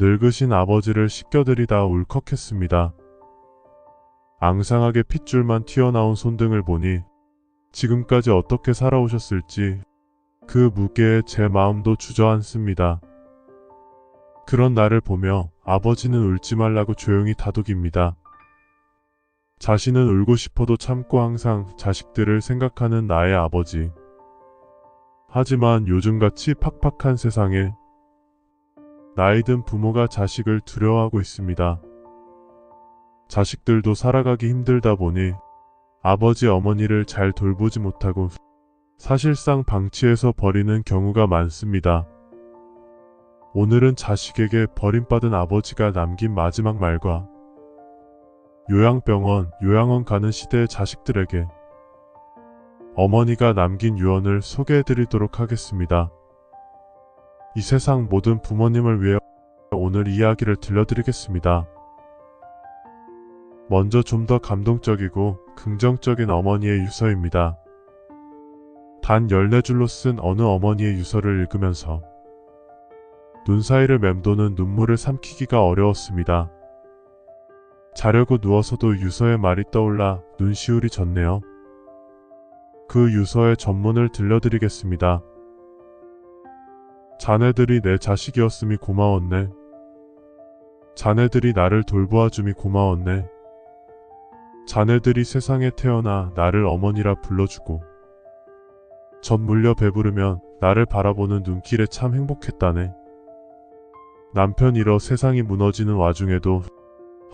늙으신 아버지를 씻겨드리다 울컥했습니다. 앙상하게 핏줄만 튀어나온 손등을 보니 지금까지 어떻게 살아오셨을지 그 무게에 제 마음도 주저앉습니다. 그런 나를 보며 아버지는 울지 말라고 조용히 다독입니다. 자신은 울고 싶어도 참고 항상 자식들을 생각하는 나의 아버지. 하지만 요즘같이 팍팍한 세상에 나이든 부모가 자식을 두려워하고 있습니다. 자식들도 살아가기 힘들다 보니 아버지 어머니를 잘 돌보지 못하고 사실상 방치해서 버리는 경우가 많습니다. 오늘은 자식에게 버림받은 아버지가 남긴 마지막 말과 요양병원, 요양원 가는 시대의 자식들에게 어머니가 남긴 유언을 소개해드리도록 하겠습니다. 이 세상 모든 부모님을 위해 오늘 이야기를 들려드리겠습니다. 먼저 좀 더 감동적이고 긍정적인 어머니의 유서입니다. 단 14줄로 쓴 어느 어머니의 유서를 읽으면서 눈 사이를 맴도는 눈물을 삼키기가 어려웠습니다. 자려고 누워서도 유서의 말이 떠올라 눈시울이 젖네요. 그 유서의 전문을 들려드리겠습니다. 자네들이 내 자식이었음이 고마웠네. 자네들이 나를 돌보아줌이 고마웠네. 자네들이 세상에 태어나 나를 어머니라 불러주고 젖 물려 배부르면 나를 바라보는 눈길에 참 행복했다네. 남편 잃어 세상이 무너지는 와중에도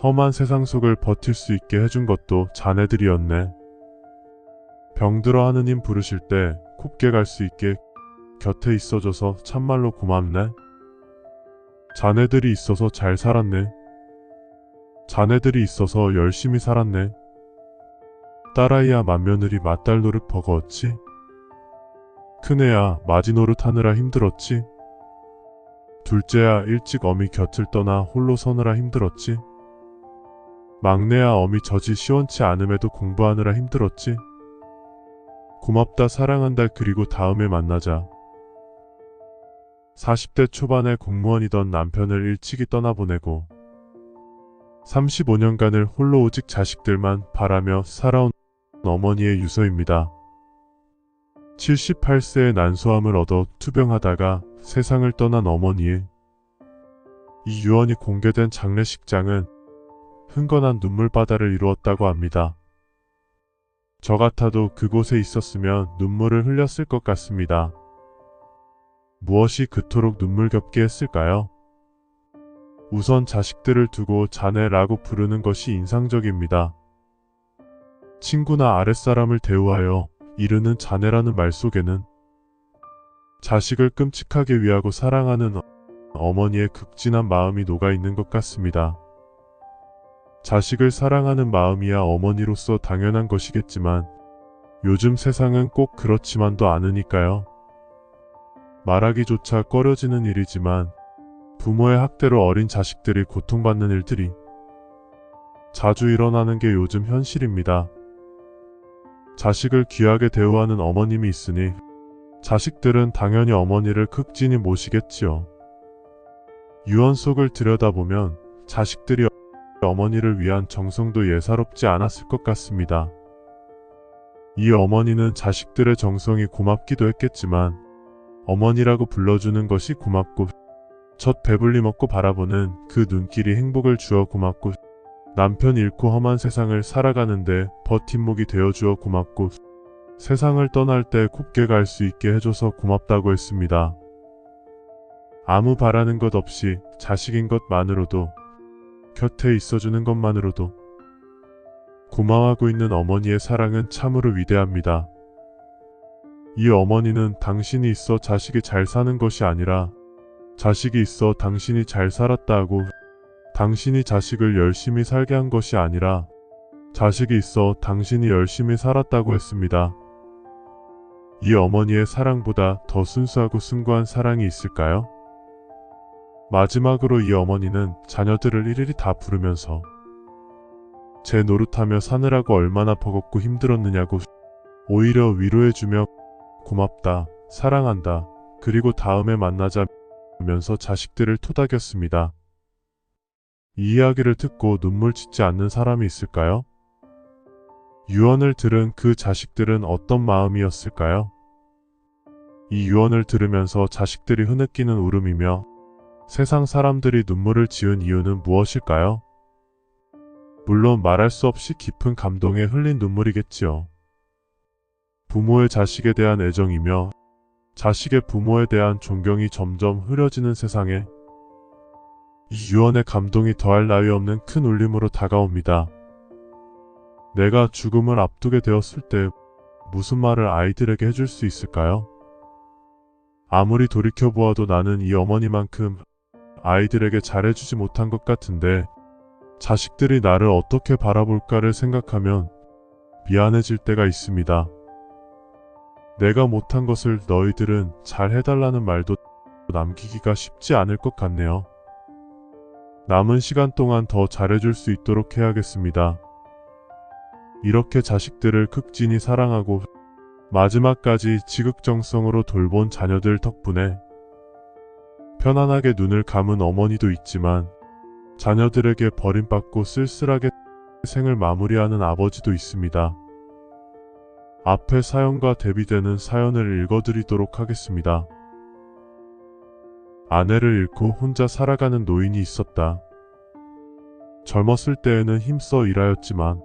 험한 세상 속을 버틸 수 있게 해준 것도 자네들이었네. 병들어 하느님 부르실 때 곱게 갈 수 있게 곁에 있어줘서 참말로 고맙네. 자네들이 있어서 잘 살았네. 자네들이 있어서 열심히 살았네. 딸아이야 맏며느리 맏딸 노릇 버거웠지? 큰애야 맞이 노릇 하느라 힘들었지? 둘째야 일찍 어미 곁을 떠나 홀로 서느라 힘들었지? 막내야 어미 젖이 시원치 않음에도 공부하느라 힘들었지? 고맙다 사랑한다 그리고 다음에 만나자. 40대 초반에 공무원이던 남편을 일찍이 떠나보내고 35년간을 홀로 오직 자식들만 바라며 살아온 어머니의 유서입니다. 78세의 난소암을 얻어 투병하다가 세상을 떠난 어머니의 이 유언이 공개된 장례식장은 흥건한 눈물바다를 이루었다고 합니다. 저 같아도 그곳에 있었으면 눈물을 흘렸을 것 같습니다. 무엇이 그토록 눈물겹게 했을까요? 우선 자식들을 두고 자네라고 부르는 것이 인상적입니다. 친구나 아랫사람을 대우하여 이르는 자네라는 말 속에는 자식을 끔찍하게 위하고 사랑하는 어머니의 극진한 마음이 녹아있는 것 같습니다. 자식을 사랑하는 마음이야 어머니로서 당연한 것이겠지만 요즘 세상은 꼭 그렇지만도 않으니까요. 말하기조차 꺼려지는 일이지만 부모의 학대로 어린 자식들이 고통받는 일들이 자주 일어나는 게 요즘 현실입니다. 자식을 귀하게 대우하는 어머님이 있으니 자식들은 당연히 어머니를 극진히 모시겠지요. 유언 속을 들여다보면 자식들이 어머니를 위한 정성도 예사롭지 않았을 것 같습니다. 이 어머니는 자식들의 정성이 고맙기도 했겠지만 어머니라고 불러주는 것이 고맙고 젖 배불리 먹고 바라보는 그 눈길이 행복을 주어 고맙고 남편 잃고 험한 세상을 살아가는데 버팀목이 되어주어 고맙고 세상을 떠날 때 곱게 갈 수 있게 해줘서 고맙다고 했습니다. 아무 바라는 것 없이 자식인 것만으로도 곁에 있어주는 것만으로도 고마워하고 있는 어머니의 사랑은 참으로 위대합니다. 이 어머니는 당신이 있어 자식이 잘 사는 것이 아니라 자식이 있어 당신이 잘 살았다 하고 당신이 자식을 열심히 살게 한 것이 아니라 자식이 있어 당신이 열심히 살았다고 했습니다. 이 어머니의 사랑보다 더 순수하고 숭고한 사랑이 있을까요? 마지막으로 이 어머니는 자녀들을 일일이 다 부르면서 제 노릇하며 사느라고 얼마나 버겁고 힘들었느냐고 오히려 위로해주며 고맙다, 사랑한다, 그리고 다음에 만나자면서 자식들을 토닥였습니다. 이 이야기를 듣고 눈물 짓지 않는 사람이 있을까요? 유언을 들은 그 자식들은 어떤 마음이었을까요? 이 유언을 들으면서 자식들이 흐느끼는 울음이며 세상 사람들이 눈물을 지은 이유는 무엇일까요? 물론 말할 수 없이 깊은 감동에 흘린 눈물이겠지요. 부모의 자식에 대한 애정이며 자식의 부모에 대한 존경이 점점 흐려지는 세상에 이 유언의 감동이 더할 나위 없는 큰 울림으로 다가옵니다. 내가 죽음을 앞두게 되었을 때 무슨 말을 아이들에게 해줄 수 있을까요? 아무리 돌이켜보아도 나는 이 어머니만큼 아이들에게 잘해주지 못한 것 같은데 자식들이 나를 어떻게 바라볼까를 생각하면 미안해질 때가 있습니다. 내가 못한 것을 너희들은 잘 해달라는 말도 남기기가 쉽지 않을 것 같네요. 남은 시간 동안 더 잘해줄 수 있도록 해야겠습니다. 이렇게 자식들을 극진히 사랑하고 마지막까지 지극정성으로 돌본 자녀들 덕분에 편안하게 눈을 감은 어머니도 있지만 자녀들에게 버림받고 쓸쓸하게 생을 마무리하는 아버지도 있습니다. 앞에 사연과 대비되는 사연을 읽어드리도록 하겠습니다. 아내를 잃고 혼자 살아가는 노인이 있었다. 젊었을 때에는 힘써 일하였지만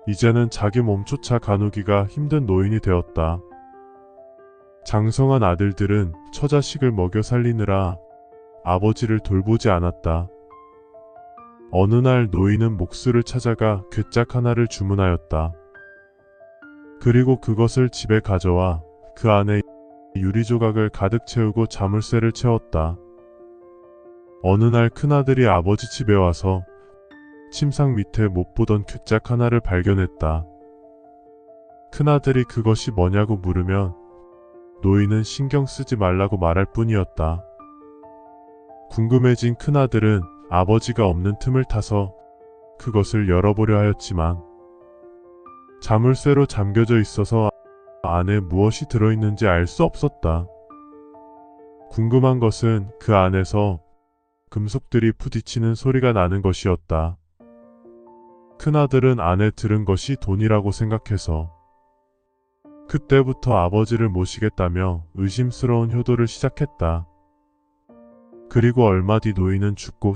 이제는 자기 몸조차 가누기가 힘든 노인이 되었다. 장성한 아들들은 처자식을 먹여 살리느라 아버지를 돌보지 않았다. 어느 날 노인은 목수를 찾아가 괴짝 하나를 주문하였다. 그리고 그것을 집에 가져와 그 안에 유리조각을 가득 채우고 자물쇠를 채웠다. 어느 날 큰아들이 아버지 집에 와서 침상 밑에 못 보던 괴짝 하나를 발견했다. 큰아들이 그것이 뭐냐고 물으면 노인은 신경 쓰지 말라고 말할 뿐이었다. 궁금해진 큰아들은 아버지가 없는 틈을 타서 그것을 열어보려 하였지만 자물쇠로 잠겨져 있어서 안에 무엇이 들어있는지 알 수 없었다. 궁금한 것은 그 안에서 금속들이 부딪히는 소리가 나는 것이었다. 큰아들은 안에 들은 것이 돈이라고 생각해서 그때부터 아버지를 모시겠다며 의심스러운 효도를 시작했다. 그리고 얼마 뒤 노인은 죽고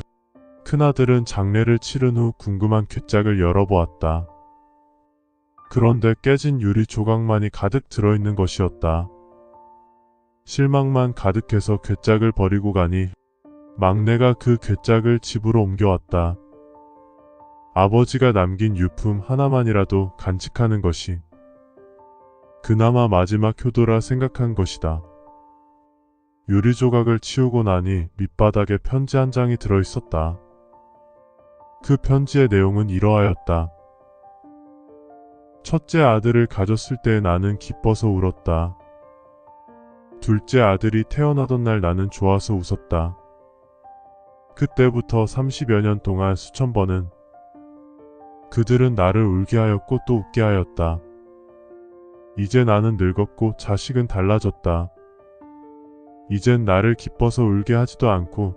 큰아들은 장례를 치른 후 궁금한 괴짝을 열어보았다. 그런데 깨진 유리 조각만이 가득 들어있는 것이었다. 실망만 가득해서 괴짝을 버리고 가니 막내가 그 괴짝을 집으로 옮겨왔다. 아버지가 남긴 유품 하나만이라도 간직하는 것이 그나마 마지막 효도라 생각한 것이다. 유리 조각을 치우고 나니 밑바닥에 편지 한 장이 들어있었다. 그 편지의 내용은 이러하였다. 첫째 아들을 가졌을 때 나는 기뻐서 울었다. 둘째 아들이 태어나던 날 나는 좋아서 웃었다. 그때부터 30여 년 동안 수천 번은 그들은 나를 울게 하였고 또 웃게 하였다. 이제 나는 늙었고 자식은 달라졌다. 이젠 나를 기뻐서 울게 하지도 않고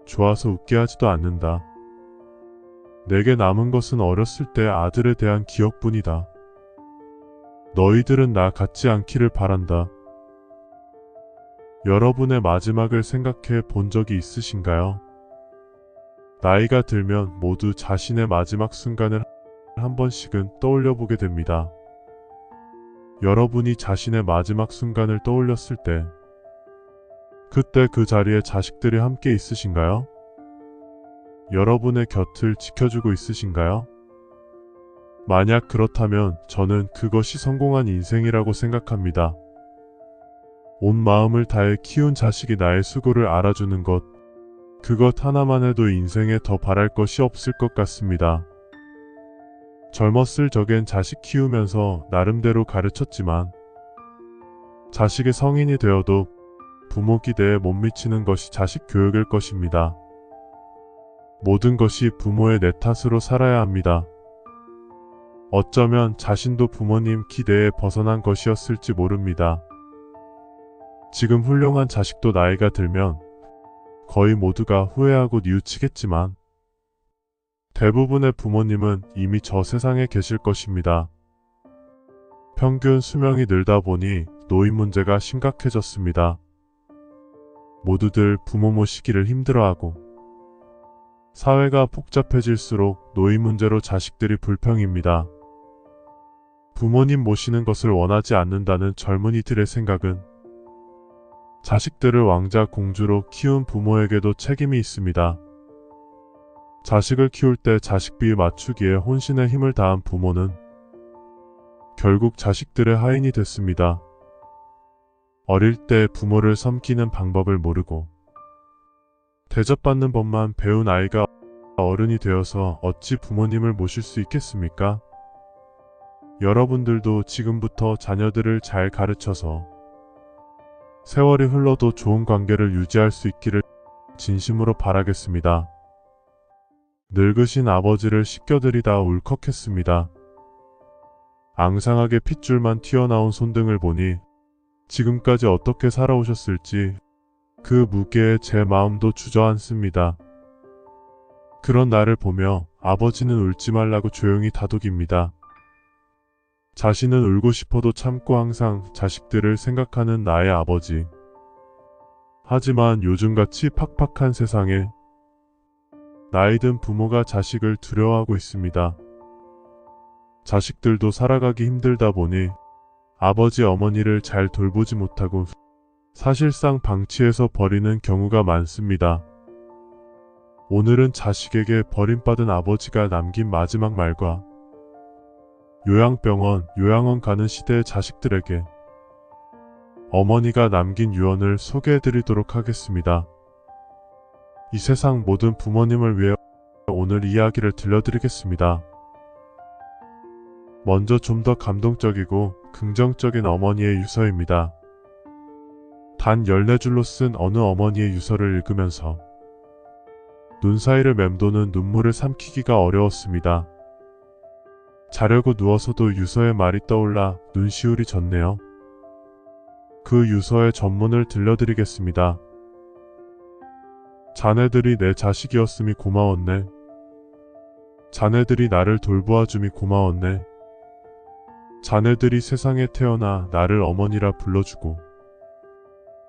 좋아서 웃게 하지도 않는다. 내게 남은 것은 어렸을 때 아들에 대한 기억뿐이다. 너희들은 나 같지 않기를 바란다. 여러분의 마지막을 생각해 본 적이 있으신가요? 나이가 들면 모두 자신의 마지막 순간을 한 번씩은 떠올려 보게 됩니다. 여러분이 자신의 마지막 순간을 떠올렸을 때 그때 그 자리에 자식들이 함께 있으신가요? 여러분의 곁을 지켜주고 있으신가요? 만약 그렇다면 저는 그것이 성공한 인생이라고 생각합니다. 온 마음을 다해 키운 자식이 나의 수고를 알아주는 것, 그것 하나만 해도 인생에 더 바랄 것이 없을 것 같습니다. 젊었을 적엔 자식 키우면서 나름대로 가르쳤지만 자식이 성인이 되어도 부모 기대에 못 미치는 것이 자식 교육일 것입니다. 모든 것이 부모의 내 탓으로 살아야 합니다. 어쩌면 자신도 부모님 기대에 벗어난 것이었을지 모릅니다. 지금 훌륭한 자식도 나이가 들면 거의 모두가 후회하고 뉘우치겠지만 대부분의 부모님은 이미 저 세상에 계실 것입니다. 평균 수명이 늘다 보니 노인 문제가 심각해졌습니다. 모두들 부모 모시기를 힘들어하고 사회가 복잡해질수록 노인 문제로 자식들이 불평입니다. 부모님 모시는 것을 원하지 않는다는 젊은이들의 생각은 자식들을 왕자 공주로 키운 부모에게도 책임이 있습니다. 자식을 키울 때 자식비 맞추기에 혼신의 힘을 다한 부모는 결국 자식들의 하인이 됐습니다. 어릴 때 부모를 섬기는 방법을 모르고 대접받는 법만 배운 아이가 어른이 되어서 어찌 부모님을 모실 수 있겠습니까? 여러분들도 지금부터 자녀들을 잘 가르쳐서 세월이 흘러도 좋은 관계를 유지할 수 있기를 진심으로 바라겠습니다. 늙으신 아버지를 씻겨드리다 울컥했습니다. 앙상하게 핏줄만 튀어나온 손등을 보니 지금까지 어떻게 살아오셨을지 그 무게에 제 마음도 주저앉습니다. 그런 나를 보며 아버지는 울지 말라고 조용히 다독입니다. 자신은 울고 싶어도 참고 항상 자식들을 생각하는 나의 아버지. 하지만 요즘같이 팍팍한 세상에 나이든 부모가 자식을 두려워하고 있습니다. 자식들도 살아가기 힘들다 보니 아버지 어머니를 잘 돌보지 못하고 사실상 방치해서 버리는 경우가 많습니다. 오늘은 자식에게 버림받은 아버지가 남긴 마지막 말과 요양병원, 요양원 가는 시대의 자식들에게 어머니가 남긴 유언을 소개해드리도록 하겠습니다. 이 세상 모든 부모님을 위해 오늘 이야기를 들려드리겠습니다. 먼저 좀 더 감동적이고 긍정적인 어머니의 유서입니다. 단 14줄로 쓴 어느 어머니의 유서를 읽으면서 눈 사이를 맴도는 눈물을 삼키기가 어려웠습니다. 자려고 누워서도 유서의 말이 떠올라 눈시울이 젖네요. 그 유서의 전문을 들려드리겠습니다. 자네들이 내 자식이었음이 고마웠네. 자네들이 나를 돌보아줌이 고마웠네. 자네들이 세상에 태어나 나를 어머니라 불러주고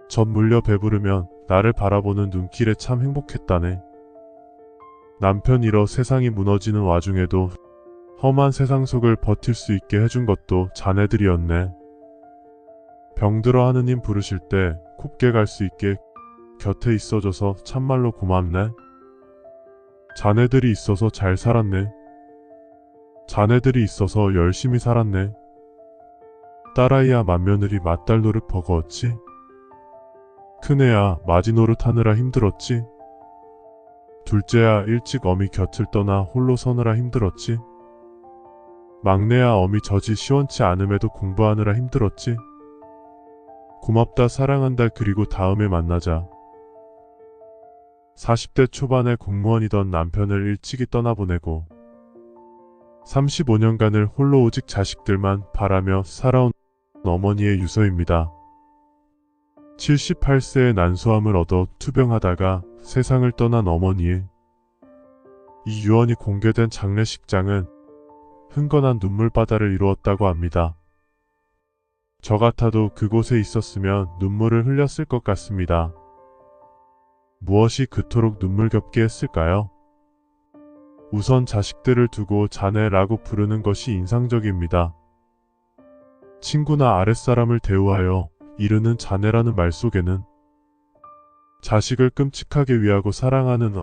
젖 물려 배부르면 나를 바라보는 눈길에 참 행복했다네. 남편 잃어 세상이 무너지는 와중에도 험한 세상 속을 버틸 수 있게 해준 것도 자네들이었네. 병들어 하느님 부르실 때 곱게 갈 수 있게 곁에 있어줘서 참말로 고맙네. 자네들이 있어서 잘 살았네. 자네들이 있어서 열심히 살았네. 딸아이야 맏며느리 맏딸 노릇 버거웠지? 큰애야 맞이 노릇 하느라 힘들었지? 둘째야 일찍 어미 곁을 떠나 홀로 서느라 힘들었지? 막내야 어미 젖이 시원치 않음에도 공부하느라 힘들었지? 고맙다 사랑한다 그리고 다음에 만나자. 40대 초반에 공무원이던 남편을 일찍이 떠나보내고 35년간을 홀로 오직 자식들만 바라며 살아온 어머니의 유서입니다. 78세의 난소암을 얻어 투병하다가 세상을 떠난 어머니의 이 유언이 공개된 장례식장은 흥건한 눈물바다를 이루었다고 합니다. 저 같아도 그곳에 있었으면 눈물을 흘렸을 것 같습니다. 무엇이 그토록 눈물겹게 했을까요? 우선 자식들을 두고 자네라고 부르는 것이 인상적입니다. 친구나 아랫사람을 대우하여 이르는 자네라는 말 속에는 자식을 끔찍하게 위하고 사랑하는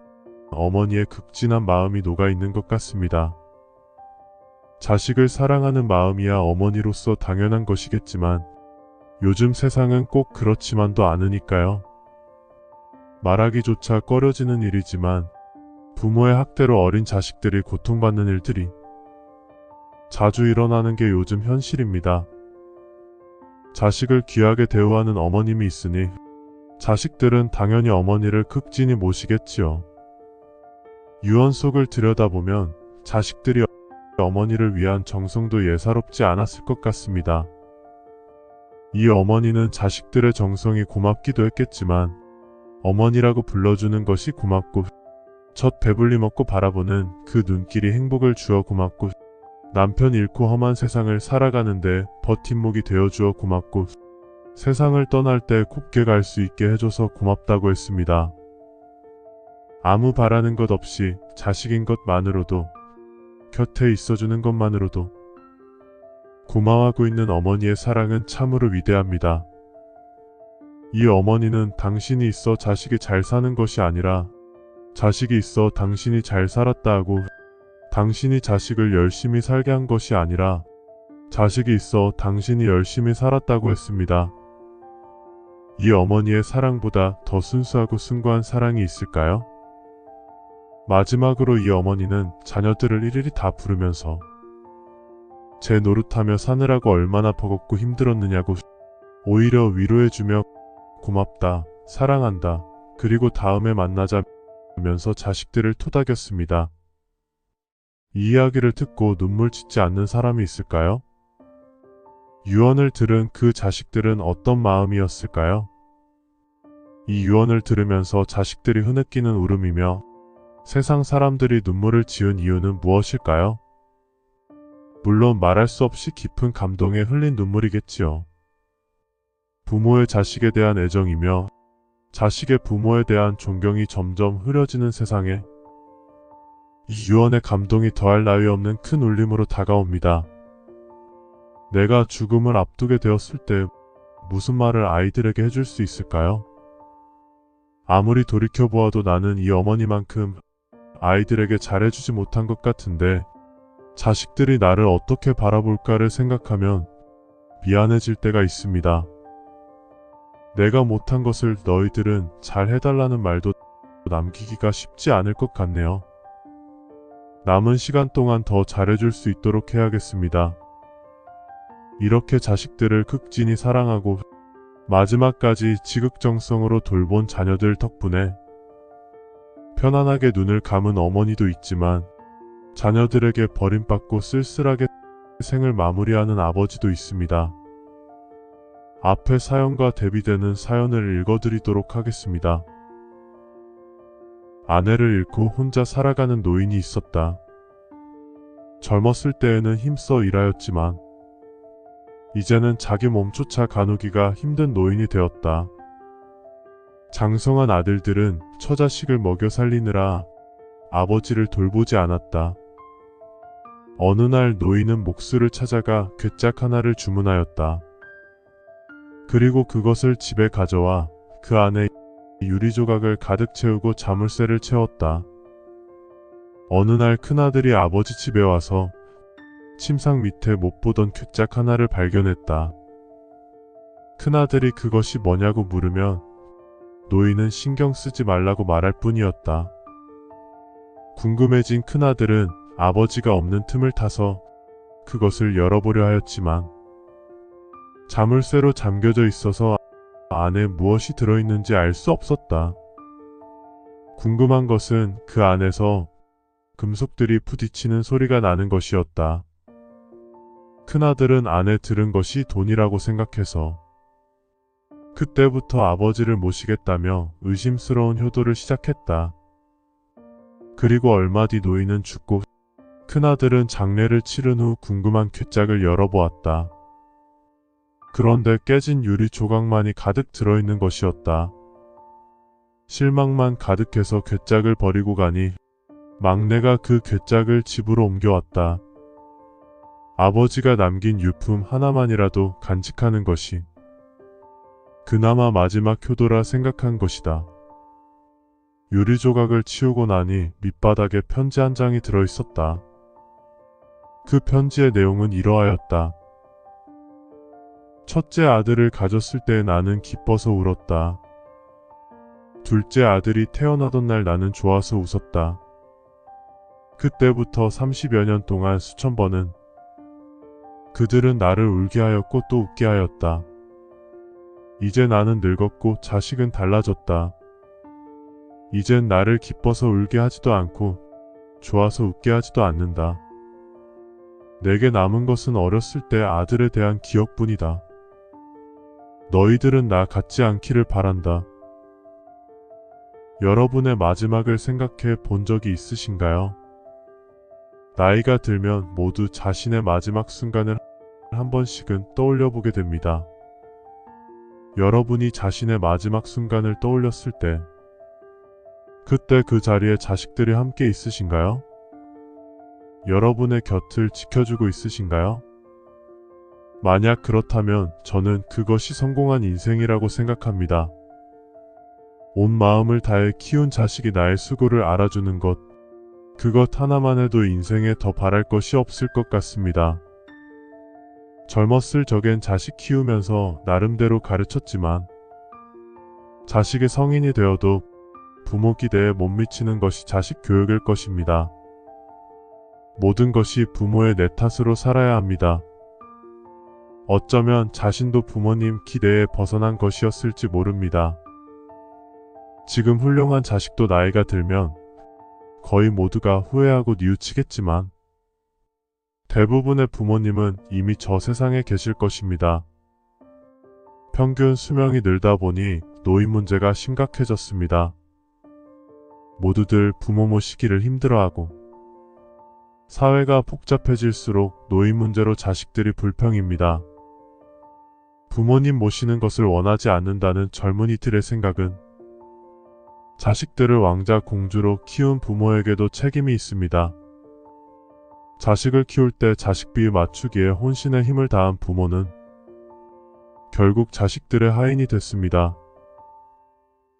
어머니의 극진한 마음이 녹아있는 것 같습니다. 자식을 사랑하는 마음이야 어머니로서 당연한 것이겠지만 요즘 세상은 꼭 그렇지만도 않으니까요. 말하기조차 꺼려지는 일이지만 부모의 학대로 어린 자식들이 고통받는 일들이 자주 일어나는 게 요즘 현실입니다. 자식을 귀하게 대우하는 어머님이 있으니 자식들은 당연히 어머니를 극진히 모시겠지요. 유언 속을 들여다보면 자식들이 어머니를 위한 정성도 예사롭지 않았을 것 같습니다. 이 어머니는 자식들의 정성이 고맙기도 했겠지만 어머니라고 불러주는 것이 고맙고 젖 배불리 먹고 바라보는 그 눈길이 행복을 주어 고맙고, 남편 잃고 험한 세상을 살아가는데 버팀목이 되어주어 고맙고, 세상을 떠날 때 곱게 갈 수 있게 해줘서 고맙다고 했습니다. 아무 바라는 것 없이 자식인 것만으로도, 곁에 있어주는 것만으로도 고마워하고 있는 어머니의 사랑은 참으로 위대합니다. 이 어머니는 당신이 있어 자식이 잘 사는 것이 아니라 자식이 있어 당신이 잘 살았다 하고, 당신이 자식을 열심히 살게 한 것이 아니라 자식이 있어 당신이 열심히 살았다고 했습니다. 이 어머니의 사랑보다 더 순수하고 숭고한 사랑이 있을까요? 마지막으로 이 어머니는 자녀들을 일일이 다 부르면서 제 노릇하며 사느라고 얼마나 버겁고 힘들었느냐고 오히려 위로해주며 고맙다, 사랑한다, 그리고 다음에 만나자 면서 자식들을 토닥였습니다. 이 이야기를 듣고 눈물 짓지 않는 사람이 있을까요? 유언을 들은 그 자식들은 어떤 마음이었을까요? 이 유언을 들으면서 자식들이 흐느끼는 울음이며 세상 사람들이 눈물을 지은 이유는 무엇일까요? 물론 말할 수 없이 깊은 감동에 흘린 눈물이겠지요. 부모의 자식에 대한 애정이며 자식의 부모에 대한 존경이 점점 흐려지는 세상에 이 유언의 감동이 더할 나위 없는 큰 울림으로 다가옵니다. 내가 죽음을 앞두게 되었을 때 무슨 말을 아이들에게 해줄 수 있을까요? 아무리 돌이켜보아도 나는 이 어머니만큼 아이들에게 잘해주지 못한 것 같은데 자식들이 나를 어떻게 바라볼까를 생각하면 미안해질 때가 있습니다. 내가 못한 것을 너희들은 잘 해달라는 말도 남기기가 쉽지 않을 것 같네요. 남은 시간 동안 더 잘해줄 수 있도록 해야겠습니다. 이렇게 자식들을 극진히 사랑하고 마지막까지 지극정성으로 돌본 자녀들 덕분에 편안하게 눈을 감은 어머니도 있지만 자녀들에게 버림받고 쓸쓸하게 생을 마무리하는 아버지도 있습니다. 앞에 사연과 대비되는 사연을 읽어드리도록 하겠습니다. 아내를 잃고 혼자 살아가는 노인이 있었다. 젊었을 때에는 힘써 일하였지만 이제는 자기 몸조차 가누기가 힘든 노인이 되었다. 장성한 아들들은 처자식을 먹여 살리느라 아버지를 돌보지 않았다. 어느 날 노인은 목수를 찾아가 괴짝 하나를 주문하였다. 그리고 그것을 집에 가져와 그 안에 유리조각을 가득 채우고 자물쇠를 채웠다. 어느 날 큰아들이 아버지 집에 와서 침상 밑에 못 보던 괴짝 하나를 발견했다. 큰아들이 그것이 뭐냐고 물으면 노인은 신경 쓰지 말라고 말할 뿐이었다. 궁금해진 큰아들은 아버지가 없는 틈을 타서 그것을 열어보려 하였지만 자물쇠로 잠겨져 있어서 안에 무엇이 들어있는지 알 수 없었다. 궁금한 것은 그 안에서 금속들이 부딪히는 소리가 나는 것이었다. 큰아들은 안에 들은 것이 돈이라고 생각해서 그때부터 아버지를 모시겠다며 의심스러운 효도를 시작했다. 그리고 얼마 뒤 노인은 죽고 큰아들은 장례를 치른 후 궁금한 괴짝을 열어보았다. 그런데 깨진 유리 조각만이 가득 들어있는 것이었다. 실망만 가득해서 괴짝을 버리고 가니 막내가 그 괴짝을 집으로 옮겨왔다. 아버지가 남긴 유품 하나만이라도 간직하는 것이 그나마 마지막 효도라 생각한 것이다. 유리 조각을 치우고 나니 밑바닥에 편지 한 장이 들어있었다. 그 편지의 내용은 이러하였다. 첫째 아들을 가졌을 때 나는 기뻐서 울었다. 둘째 아들이 태어나던 날 나는 좋아서 웃었다. 그때부터 30여 년 동안 수천 번은 그들은 나를 울게 하였고 또 웃게 하였다. 이제 나는 늙었고 자식은 달라졌다. 이젠 나를 기뻐서 울게 하지도 않고 좋아서 웃게 하지도 않는다. 내게 남은 것은 어렸을 때 아들에 대한 기억뿐이다. 너희들은 나 같지 않기를 바란다. 여러분의 마지막을 생각해 본 적이 있으신가요? 나이가 들면 모두 자신의 마지막 순간을 한 번씩은 떠올려 보게 됩니다. 여러분이 자신의 마지막 순간을 떠올렸을 때, 그때 그 자리에 자식들이 함께 있으신가요? 여러분의 곁을 지켜주고 있으신가요? 만약 그렇다면 저는 그것이 성공한 인생이라고 생각합니다. 온 마음을 다해 키운 자식이 나의 수고를 알아주는 것, 그것 하나만 해도 인생에 더 바랄 것이 없을 것 같습니다. 젊었을 적엔 자식 키우면서 나름대로 가르쳤지만, 자식이 성인이 되어도 부모 기대에 못 미치는 것이 자식 교육일 것입니다. 모든 것이 부모의 내 탓으로 살아야 합니다. 어쩌면 자신도 부모님 기대에 벗어난 것이었을지 모릅니다. 지금 훌륭한 자식도 나이가 들면 거의 모두가 후회하고 뉘우치겠지만, 대부분의 부모님은 이미 저 세상에 계실 것입니다. 평균 수명이 늘다 보니 노인 문제가 심각해졌습니다. 모두들 부모 모시기를 힘들어하고, 사회가 복잡해질수록 노인 문제로 자식들이 불평입니다. 부모님 모시는 것을 원하지 않는다는 젊은이들의 생각은, 자식들을 왕자 공주로 키운 부모에게도 책임이 있습니다. 자식을 키울 때 자식비 맞추기에 혼신의 힘을 다한 부모는 결국 자식들의 하인이 됐습니다.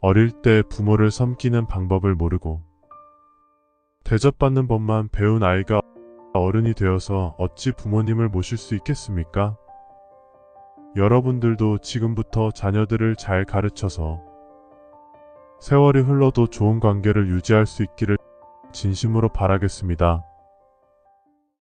어릴 때 부모를 섬기는 방법을 모르고 대접받는 법만 배운 아이가 어른이 되어서 어찌 부모님을 모실 수 있겠습니까? 여러분들도 지금부터 자녀들을 잘 가르쳐서 세월이 흘러도 좋은 관계를 유지할 수 있기를 진심으로 바라겠습니다.